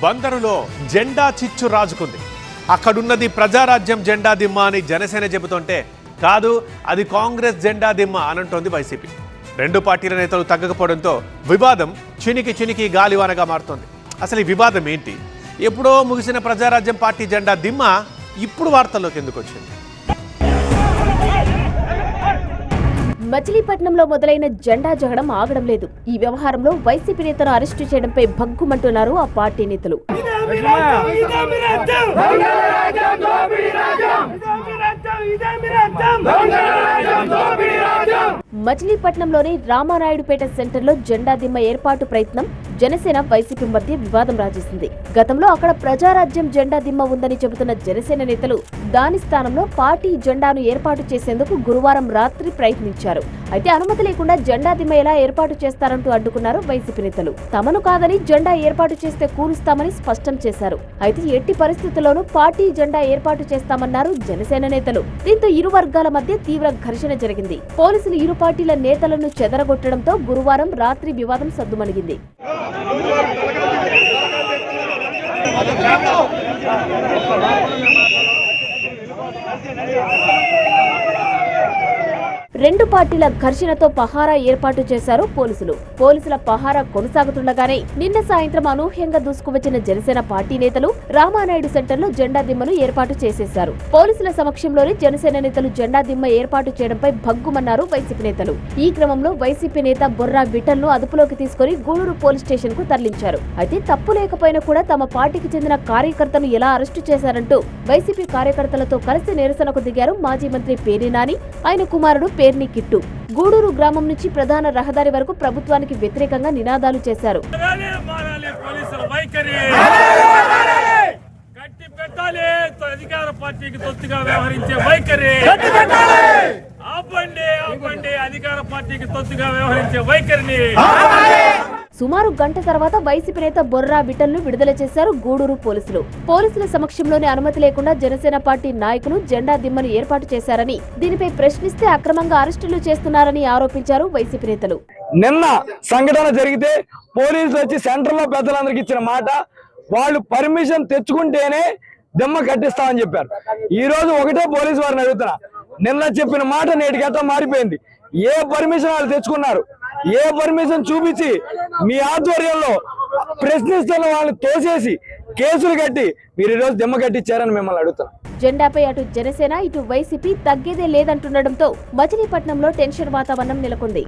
బందరులో జెండా చిచ్చు రాజుకుంది. అక్కడున్నది ప్రజారాజ్యం జెండా దిమ్మ అని జనసేన చెబుతుంటే కాదు, అది కాంగ్రెస్ జెండా దిమ్మ అనంటోంది వైసీపీ. రెండు పార్టీల నేతలు తగ్గకపోవడంతో వివాదం చినికి చినికి గాలివానగా మారుతోంది. అసలు ఈ వివాదం ఏంటి? ఎప్పుడో ముగిసిన ప్రజారాజ్యం పార్టీ జెండా దిమ్మ ఇప్పుడు వార్తల్లోకి ఎందుకు వచ్చింది? మచిలీపట్నంలో మొదలైన జెండా జగడం ఆగడం లేదు. ఈ వ్యవహారంలో వైసీపీ నేతను అరెస్టు చేయడంపై భగ్గుమంటున్నారు ఆ పార్టీ నేతలు. మచిలీపట్నంలోని రామానాయుడుపేట సెంటర్లో జెండా దిమ్మ ఏర్పాటు ప్రయత్నం జనసేన వైసీపీ మధ్య వివాదం రాజేసింది. గతంలో అక్కడ ప్రజారాజ్యం జెండా దిమ్మ ఉందని చెబుతున్న జనసేన నేతలు దాని స్థానంలో పార్టీ జెండాను ఏర్పాటు చేసేందుకు గురువారం రాత్రి ప్రయత్నించారు. అయితే అనుమతి లేకుండా జెండా దిమ్మ ఎలా ఏర్పాటు చేస్తారంటూ అడ్డుకున్నారు వైసీపీ నేతలు. తమను కాదని జెండా ఏర్పాటు చేస్తే కూలుస్తామని స్పష్టం చేశారు. అయితే ఎట్టి పరిస్థితుల్లోనూ పార్టీ జెండా ఏర్పాటు చేస్తామన్నారు జనసేన నేతలు. దీంతో ఇరు వర్గాల మధ్య తీవ్ర ఘర్షణ జరిగింది. పోలీసులు ఇరు పార్టీల నేతలను చెదరగొట్టడంతో గురువారం రాత్రి వివాదం సద్దుమణిగింది. రెండు పార్టీల ఘర్షణతో పహారా ఏర్పాటు చేశారు పోలీసులు. పోలీసుల పహారా కొనసాగుతుండగానే నిన్న సాయంత్రం అనూహ్యంగా దూసుకువచ్చిన జనసేన పార్టీ నేతలు రామానాయుడు సెంటర్లో జెండా దిమ్మను ఏర్పాటు చేసేశారు. పోలీసుల సమక్షంలోనే జనసేన నేతలు జెండా దిమ్మ ఏర్పాటు చేయడంపై భగ్గుమన్నారు వైసీపీ నేతలు. ఈ క్రమంలో వైసీపీ నేత బొర్రా విఠల్ను అదుపులోకి తీసుకుని గూడూరు పోలీస్ స్టేషన్ కు తరలించారు. అయితే తప్పు లేకపోయినా కూడా తమ పార్టీకి చెందిన కార్యకర్తను ఎలా అరెస్టు చేశారంటూ వైసీపీ కార్యకర్తలతో కలిసి నిరసనకు దిగారు మాజీ మంత్రి పేర్ని నాని, ఆయన కుమారుడు పేర్ని కిట్టు. గూడూరు గ్రామం నుంచి ప్రధాన రహదారి వరకు ప్రభుత్వానికి వ్యతిరేకంగా నినాదాలు చేశారు. సుమారు గంట తర్వాత వైసీపీ నేత బొర్రా విఠల్ను విడుదల చేశారు గూడూరు పోలీసులు. పోలీసుల సమక్షంలోనే అనుమతి లేకుండా జనసేన పార్టీ నాయకులు జెండా దిమ్మను ఏర్పాటు చేశారని, దీనిపై ప్రశ్నిస్తే అక్రమంగా అరెస్టులు చేస్తున్నారని ఆరోపించారు వైసీపీ నేతలు. నిన్న సంఘటన జరిగితే పోలీసులు వచ్చి సెంటర్ లో పెద్దలందరికి ఇచ్చిన మాట, వాళ్ళు పర్మిషన్ తెచ్చుకుంటేనే దిమ్మ కట్టిస్తామని చెప్పారు. ఈ రోజు ఒకటే పోలీసు వారిని అడుగుతున్నా, నిన్న చెప్పిన మాట నేటికైతే మారిపోయింది. ఏ పర్మిషన్ వాళ్ళు తెచ్చుకున్నారు? ఏ పర్మిషన్ చూపించి మీ ఆధ్వర్యంలో ప్రశ్నిస్తున్న వాళ్ళని తోసేసి కేసులు కట్టి మీరు ఈరోజు దిమ్మ కట్టించారని మిమ్మల్ని అడుగుతున్నాం. జెండాపై అటు జనసేన ఇటు వైసీపీ తగ్గేదే లేదంటుండటంతో మచిలీపట్నంలో టెన్షన్ వాతావరణం నెలకొంది.